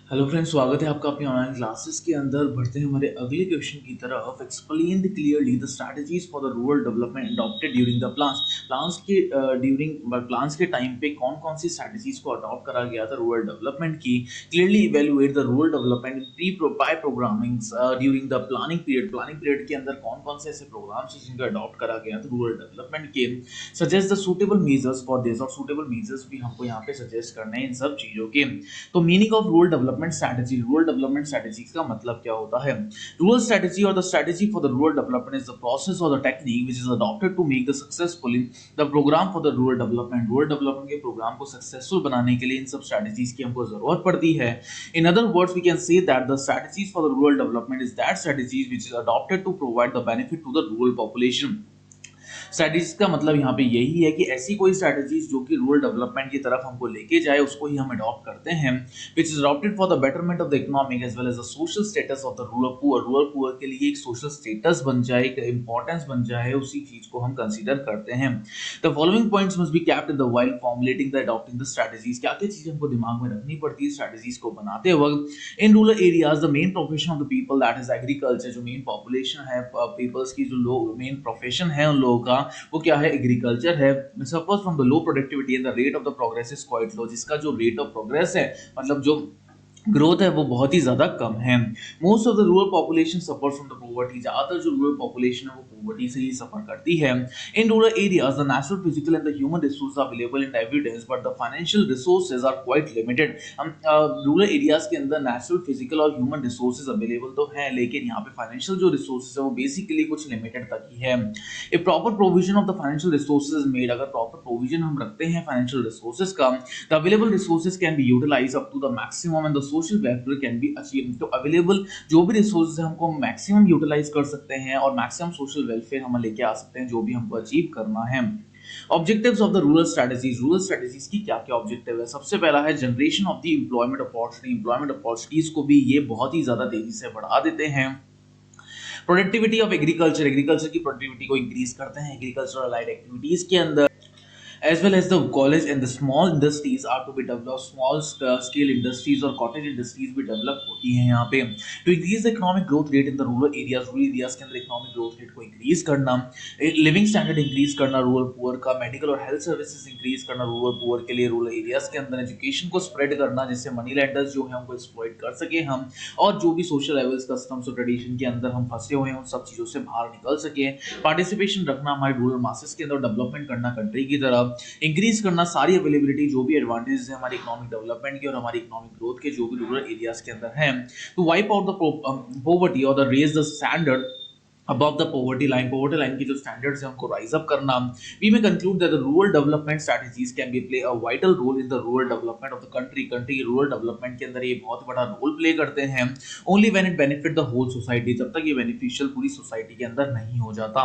Hello friends, स्वागत है आपका अपनी ऑनलाइन क्लासेस के अंदर। बढ़ते हैं हमारे अगले क्वेश्चन की तरफ। Explain clearly the strategies for the rural development adopted during the plans. Plans के टाइम पे कौन कौन सी स्ट्रैटेजीज को अडॉप्ट करा गया था रूरल डेवलपमेंट की। Clearly evaluate the rural development pre by programming during the planning period के अंदर कौन कौन से ऐसे प्रोग्राम्स हैं जिनको अडॉप्ट करा गया था रूरल डेवलपमेंट के। Suggest the suitable measures for this, और सूटेबल मेजर्स भी हमको यहाँ पे सजेस्ट करने हैं इन सब चीजों के। तो meaning of rural development strategy, rural development strategy का मतलब क्या होता है। रूरल स्ट्रेटजी और the strategy for the rural development is the process और the technique which is adopted to make the successfully the programme for the rural development. Rural development के programme को successful बनाने के लिए इन सब स्ट्रेटजीज की हमको जरूरत पड़ती है। In other words we can say that the strategies for the rural development is that strategies which is adopted to provide the benefit to the rural population. Strategies का मतलब यहाँ पे यही है कि ऐसी कोई स्ट्रैटेजीज जो कि रूरल डेवलपमेंट की तरफ हमको लेके जाए उसको ही हम अडॉप्ट करते हैं, which is adopted for the betterment of the economic as well as the social status of the rural poor. Rural poor के लिए एक सोशल स्टेटस बन जाए, एक इंपॉर्टेंस बन जाए, उसी चीज को हम कंसीडर करते हैं। The following points must be kept in the while formulating the adopting the strategies. क्या क्या चीजें हमको दिमाग में रखनी पड़ती है स्ट्रैटेजीज को बनाते वक्त। इन rural areas the main profession of the people that is agriculture. जो मेन पॉपुलेशन है पीपल्स की, जो लोग मेन प्रोफेशन है उन लोगों का, वो क्या है, एग्रीकल्चर है। Suffers from the low productivity and the rate of the progress is quite low. जिसका जो रेट ऑफ प्रोग्रेस है, मतलब जो ग्रोथ है, वो बहुत ही ज्यादा कम है। Most of the rural population suffer from the poverty. ज्यादातर जो रूरल पॉपुलेशन है वो पॉवर्टी से ही सफर करती है। In rural areas the natural, physical and the human resources are available in evidence but the financial resources are quite limited. हम rural areas के अंदर नेचुरल, फिजिकल और ह्यूमन रिसोर्सेज अवेलेबल तो है, लेकिन यहाँ पे फाइनेंशियल जो रिसोर्सेज है वो बेसिकली कुछ लिमिटेड तक ही है। A proper provision of the financial resources is made. अगर प्रॉपर प्रोविजन हम रखते हैं फाइनेंशियल रिसोर्सेज का, the available resources can be utilised up to the maximum and the social welfare can be achieve. तो available जो भी resources है हमको मैक्सिमम यूटिलाइज कर सकते हैं और मैक्सिमम सोशल वेलफेयर हम लेके आ सकते हैं जो भी हमको अचीव करना है। Objectives of the rural strategies. Rural strategies की क्या क्या ऑब्जेक्टिव है। सबसे पहला है generation of the employment opportunity. Employment opportunities को भी ये बहुत ही ज्यादा तेजी से बढ़ा देते हैं। Productivity of agriculture. एग्रीकल्चर की प्रोडक्टिविटी को इंक्रीज करते हैं एग्रीकल्चरल अलाइड एक्टिविटीज के अंदर। As well as the college and the small industries are to be developed. Small scale industries और cottage industries भी develop होती हैं यहाँ पे। To increase the economic growth rate in the rural areas के अंदर economic growth rate को increase करना, living standard increase करना rural poor का, medical और health services increase करना rural poor के लिए, rural areas के अंदर education को spread करना जिससे money lenders जो हैं उनको exploit कर सके हम, और जो भी social levels, customs और tradition के अंदर हम फंसे हुए हैं उन सब चीज़ों से बाहर निकल सके। Participation रखना हमारे rural masses के अंदर, डेवलपमेंट करना कंट्री की तरफ, इंक्रीज करना सारी अवेलेबिलिटी, जो भी एडवांटेजेस है हमारी इकोनॉमिक डेवलपमेंट के और हमारी इकोनॉमिक ग्रोथ के जो भी रूरल एरियाज के अंदर हैं। तो वाइप आउट द पॉवर्टी और the raise the standard above the poverty line की जो स्टैंडर्ड्स हैं उनको राइज अप करना। We may conclude that the rural development strategies can be play a vital role in the rural development of the country की rural development के अंदर ये बहुत बड़ा रोल प्ले करते हैं। Only when it benefit the whole society, जब तक ये बेनिफिशियल पूरी सोसाइटी के अंदर नहीं हो जाता।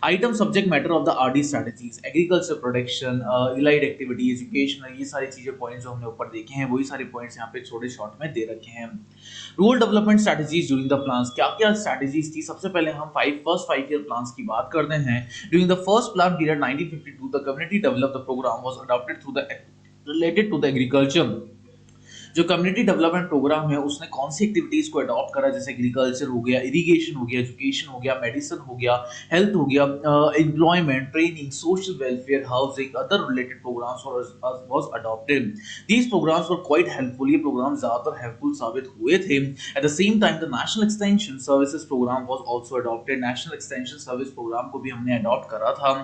Item subject matter of the RD strategies, agriculture production, allied activity, education, ये सारी चीजें पॉइंट्स जो हमने ऊपर देखे हैं वही सारे पॉइंट्स यहाँ पे छोटे शॉर्ट में दे रखे हैं। Rural development strategies during the plans, क्या क्या स्ट्रेटजीज थी। सबसे पहले हम फर्स्ट 5 ईयर प्लान्स की बात करते हैं। During the first plan period 1952 the community develop the program was adopted through the related to the agriculture. जो कम्युनिटी डेवलपमेंट प्रोग्राम है उसने कौन सी एक्टिविटीज को अडॉप्ट करा, जैसे एग्रीकल्चर हो गया, इरिगेशन हो गया, एजुकेशन हो गया, मेडिसिन हो गया, हेल्थ हो गया, employment, training, social welfare, housing, other related programs was adopted. These programs were quite helpful. ये प्रोग्राम ज्यादातर हेल्पफुल साबित हुए थे। At the same time the national extension services program was also adopted. National extension service program को भी हमने adopt करा था।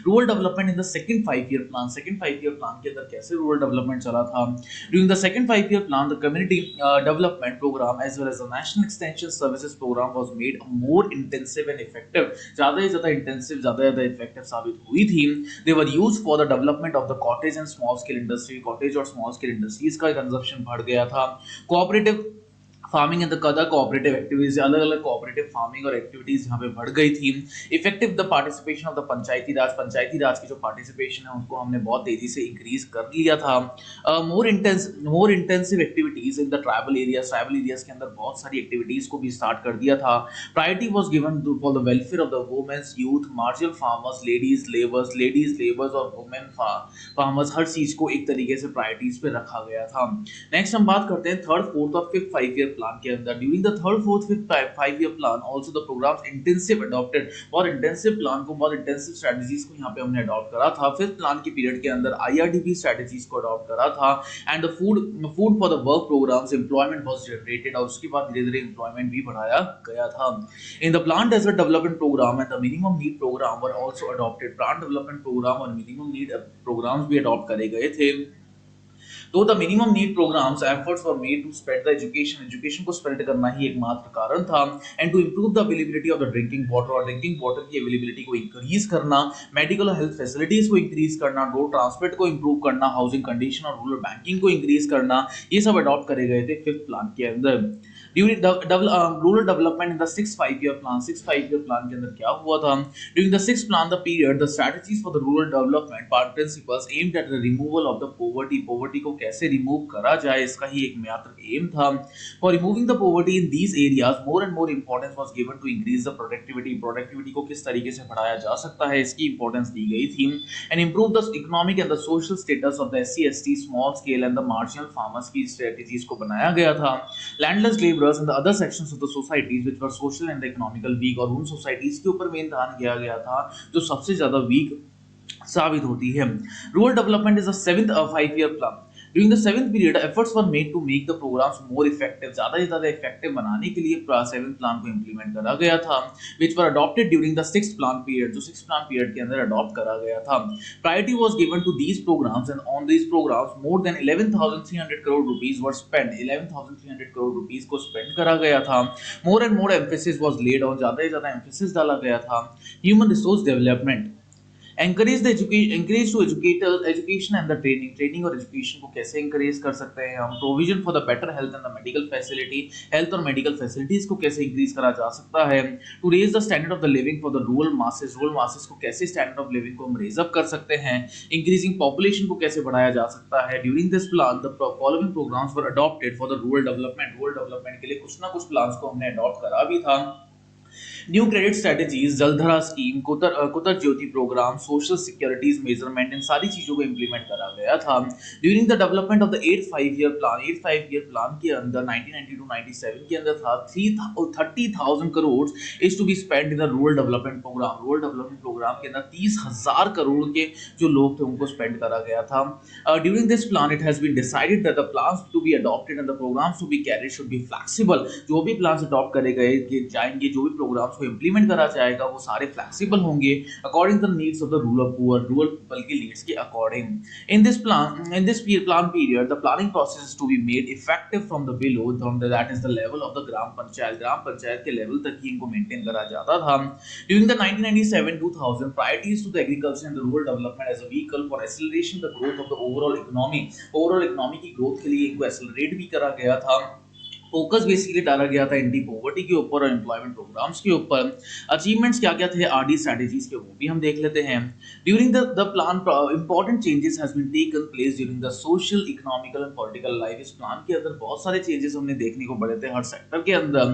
Rural development in the second 5 year plan, second 5 year plan के अंदर कैसे रूरल डेवलपमेंट चला था। During the second 5 year plan, the community development program as well as the national extension services program was made more intensive and effective. ज़्यादा से ज़्यादा intensive, ज़्यादा से ज़्यादा effective साबित हुई थी। They were used for the development of the cottage and small scale industry. Cottage और small scale industries का consumption बढ़ गया था। Cooperative farming and the other cooperative activities, अलग अलग कोऑपरेटिव फार्मिंग और एक्टिविटीज यहाँ पे बढ़ गई थी। Effective the participation of the Panchayati Raj की जो पार्टिसिपेशन है उनको हमने बहुत तेजी से इंक्रीज कर लिया था। More intensive activities in the tribal areas के अंदर बहुत सारी एक्टिविटीज को भी स्टार्ट कर दिया था। Priority was given for the welfare of the womens, youth, marginal farmers, ladies labours और वुमेन फार्मर्स, हर चीज को एक तरीके से प्रायोरिटीज पे रखा गया था। नेक्स्ट हम बात करते हैं थर्ड फोर्थ और फिफ्थ 5 ईयर प्लान के अंदर। During the third fourth fifth 5 year plan also the programs intensive adopted, बहुत इंटेंसिव प्लान को, बहुत इंटेंसिव स्ट्रेटजीज को यहाँ पे हमने अडॉप्ट करा था। फिफ्थ प्लान के पीरियड के अंदर आईआरडीपी स्ट्रेटजीज को अडॉप्ट करा था। And the food for the work programs, employment was generated, और उसके बाद धीरे धीरे एम्प्लॉयमेंट भी बढ़ाया गया था। In the plant desert development programme and the minimum need programme were also adopted, plant development programme और मिनिमम नीड प्रोग्राम्स भी अडॉप्ट करे गए थे। तो the minimum need programmes efforts were made to spread the education को spread करना ही एकमात्र कारण था। And to improve the availability of the drinking water, और ड्रिंकिंग वाटर की अवेलेबिलिटी को इंक्रीज करना, मेडिकल और हेल्थ फैसिलिटीज को इंक्रीज करना, रोड ट्रांसपोर्ट को इंप्रूव करना, हाउसिंग कंडीशन और रूरल बैंकिंग को इंक्रीज करना, ये सब अडॉप्ट करे गए थे फिफ्थ प्लान के अंदर। During rural development in the six 5 year plan के अंदर क्या हुआ था? During the six plan the period the strategies for the rural development part principles aimed at the removal of the poverty को कैसे remove करा जाए, इसका ही एक मात्र एम था। For removing the poverty in these areas more and more importance was given to increase the productivity को किस तरीके से बढ़ाया जा सकता है, इसकी इंपॉर्टेंस दी गई थी। And improve the economic and the social status of the SC/ST, small scale and the marginal farmers की स्ट्रेटजीज को बनाया गया था। Landless labourers and the other sections of the societies which were social and economical weak, और उन societies के ऊपर main ध्यान दिया गया था जो सबसे ज्यादा वीक साबित होती है। Rural development is the seventh 5 year plan. During the seventh period, efforts were made to make the programs more effective. ज़्यादा से ज़्यादा effective बनाने के लिए सेवेंथ प्लान को implement करा गया था, which were adopted during the sixth plan period, जो sixth plan period के अंदर adopt करा गया था। Priority was given to these programs, and on these programs more than 11,300 crore rupees were spent. 11,300 crore rupees को spend करा गया था। More and more emphasis was laid on, ज़्यादा से ज़्यादा emphasis डाला गया था human resource development। Encourage to education and the training और एजुकेशन को कैसे इंकरेज कर सकते हैं हम। Provision for the better health and the health और मेडिकल फैसिलिटीज को कैसे इंक्रीज करा जा सकता है। To raise the standard of the living for the rural masses को कैसे स्टैंडर्ड ऑफ लिविंग को हम रेज अप कर सकते हैं। इंक्रीजिंग पॉपुलेशन को कैसे बढ़ाया जा सकता है। During this plan the following programmes were adopted for the rural development के लिए कुछ ना कुछ प्लान्स को हमने अडॉप्ट करा भी था। New credit strategies, Jaldhara scheme, Kutir Jyoti programme, social securities measurement, इन सारी चीजों को इंप्लीमेंट करा गया था। During the development of the 8th 5 year plan के अंदर 1992-97 के अंदर था 30,000 crore is to be spend in the rural development programme के अंदर 30,000 करोड़ के जो लोग थे उनको स्पेंड करा गया था। During this plan it has been decided that the plans to be adopted and the programmes to be carried should be flexible. जो भी प्लान्स अडॉप्ट करे गए जाएंगे, जो भी प्रोग्राम्स को इंप्लीमेंट करा जाएगा वो सारे फ्लेक्सिबल होंगे according to the needs of the rural people की नीड्स के according. In this plan period the planning process is to be made effective from the below, that is the level of the Gram Panchayat के level तक ही इनको maintain करा जाता था। During the 1997-2000 priorities to the agriculture and the rural development as a vehicle for acceleration the growth of the overall economy की growth के लिए इनको एक्सेलरेट भी करा गया था। फोकस बेसिकली डाला गया था एंटी पॉवर्टी के ऊपर और एम्प्लॉयमेंट प्रोग्राम्स के ऊपर। अचीवमेंट्स क्या क्या थे आरडी स्ट्रेटजीज के, वो भी हम देख लेते हैं। During the plan important changes has been taken place during the social, economical and political life. इस प्लान के अंदर बहुत सारे चेंजेस हमने देखने को पड़े थे हर सेक्टर के अंदर।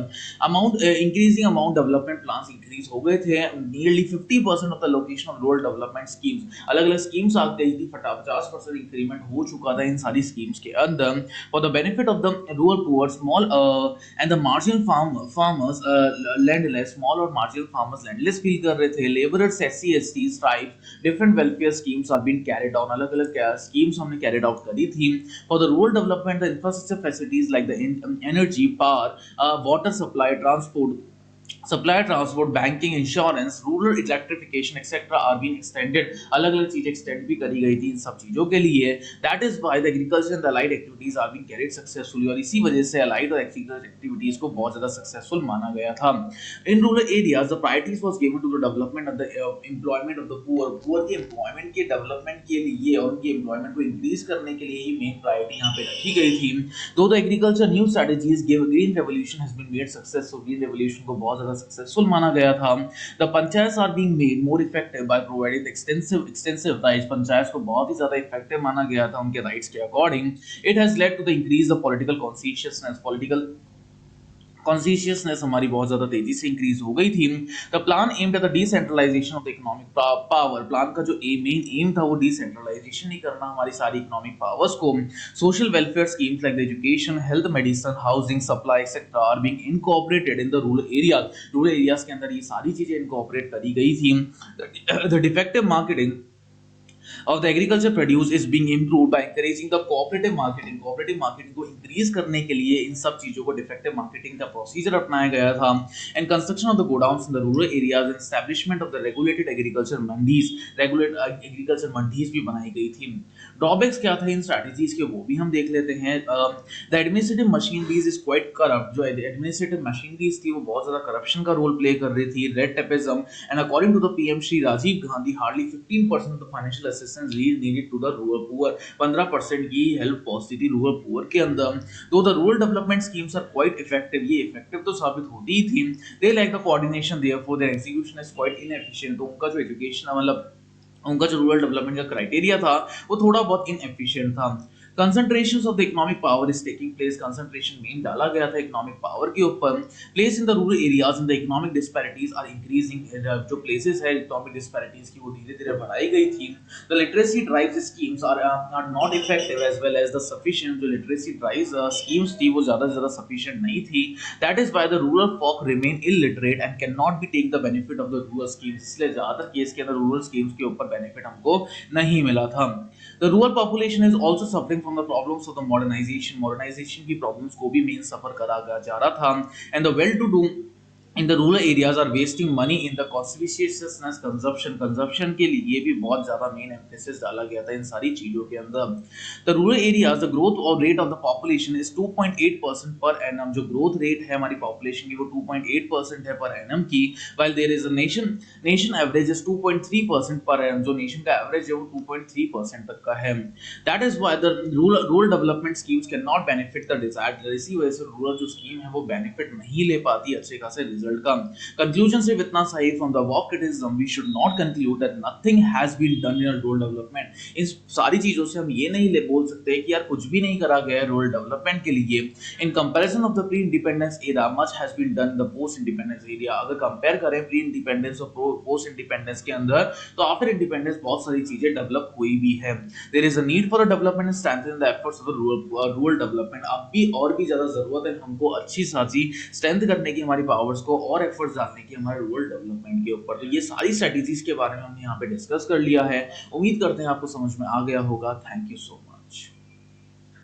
Increasing amount development plans increase हो गए थे। Nearly 50% of the location of rural development schemes, अलग अलग स्कीम्स आ गई थी, 50% इंक्रीमेंट हो चुका था इन सारी स्कीम्स के अंदर for the benefit of the rural poor, small and the marginal farmers landless, small और marginal farmers landless feel कर रहे थे। laborers, SC/STs, tribes, different welfare schemes are being carried on, अलग अलग schemes हमने carried out करी थी for the rural development, the infrastructure facilities like the energy, power, water supply, transport supply transport banking insurance rural electrification etcetera are being extended अलग अलग चीजें extend भी करी गई थी इन सब चीजों के लिए that is why the agriculture and the allied activities are being carried successfully और इसी वजह से अलाइड और एग्रीकल्चर एक्टिविटीज को बहुत ज्यादा सक्सेसफुल माना गया था in rural areas the priorities was given to the development of the employment of the poor के एम्प्लॉयमेंट के डेवलपमेंट के लिए और उनके एम्प्लॉयमेंट को इंक्रीज करने के लिए ही मेन प्रायोरिटी यहाँ पे रखी गई थी दो the agriculture new strategies give green revolution has been made successful green revolution को बहुत ज्यादा सक्सेसफुल माना गया था the panchayat are being made more effective by providing extensive rights panchayat को बहुत ही ज्यादा इफेक्टिव माना गया था उनके राइट्स के according it has led to the increase the political consciousness हमारी बहुत ज्यादा तेजी से इंक्रीज हो गई थी the plan aimed at the decentralisation of the economic power plan का जो मेन एम था वो डिसेंट्रलाइजेशन ही करना हमारी सारी इकोनॉमिक पावर्स को social welfare schemes like the education health medicine housing supply etcetera are being incorporated in the rural areas के अंदर ये सारी चीजें इनकॉर्पोरेट करी गई थी the defective marketing of the agriculture produce is being improved by encouraging the cooperative marketing को increase करने के लिए इन सब चीजों को defective marketing का procedure अपनाया गया था and construction of the godowns in the rural areas and establishment of the regulated agriculture mandis भी बनाई गई थी drawbacks क्या था इन strategies के वो भी हम देख लेते हैं the administrative machineries is quite corrupt जो administrative machineries थी वो बहुत ज्यादा corruption का role play कर रही थी red tapeism and according to the PM Shri Rajiv Gandhi hardly 15% of the financial assistance needed to the rural poor 15% की हेल्प पहुंचती थी रूरल पुअर के अंदर तो the rural development schemes are quite effective ये इफेक्टिव तो साबित होती ही थी they like the coordination therefore their execution is quite inefficient तो उनका जो एजुकेशन मतलब उनका जो रूरल डेवलपमेंट का क्राइटेरिया था वो थोड़ा बहुत इनएफिशिएंट था concentration of the economic power is taking place concentration मेन डाला गया था इकोनॉमिक पावर के ऊपर place in the rural areas in the economic disparities are increasing जो प्लेसेस है इकोनॉमिक डिस्पैरिटीज की वो धीरे-धीरे बढ़ाई गई थी the literacy drives schemes are not effective as well as the sufficient जो लिटरेसी ड्राइव्स स्कीम्स थी वो ज्यादा से ज्यादा सफिशिएंट नहीं थी that is why the rural folk remain illiterate and cannot be take the benefit of the rural schemes इसलिए ज्यादातर केस के अंदर रूरल स्कीम्स के ऊपर बेनिफिट हमको नहीं मिला था the rural population is also suffering from the problems of the modernization की प्रॉब्लम्स को भी मेन सफर करा जा रहा था and the well to do in the rural areas are wasting money in the conspicuousness consumption के लिए भी बहुत ज्यादा मेन एम्फेसिस डाला गया था इन सारी चीजों के अंदर the rural areas the growth or rate of the population is 2.8% per annum जो growth rate है हमारी population की वो 2.8% है per annum की while there is a nation average is 2.3% per annum जो nation का average है वो 2.3% तक का है that is why the rural development schemes cannot benefit the desired इसी वजह से rural जो scheme है वो benefit नहीं ले पाती अच्छे खासे रिजल्ट का कंक्लूजन सिर्फ इतना सही from the above criticism we should not conclude that nothing has been done in rural development इन सारी चीजों से हम ये नहीं बोल सकते कि यार कुछ भी नहीं करा गया रूरल डेवलपमेंट के लिए in comparison of the pre independence era much has been done the post independence area अगर कंपेयर करें प्री इंडिपेंडेंस और पोस्ट इंडिपेंडेंस के अंदर तो आफ्टर इंडिपेंडेंस बहुत सारी चीजें डेवलप हुई भी है there is a need for a development and strengthen the efforts of the rural development अब भी और भी ज्यादा जरूरत है हमको अच्छी खासी स्ट्रेंथ करने की हमारी पावर्स को और एफर्ट्स डालने की हमारे रूरल डेवलपमेंट के ऊपर तो ये सारी स्ट्रेटजीज के बारे में हमने यहाँ पे डिस्कस कर लिया है उम्मीद करते हैं आपको समझ में आ गया होगा थैंक यू सो मच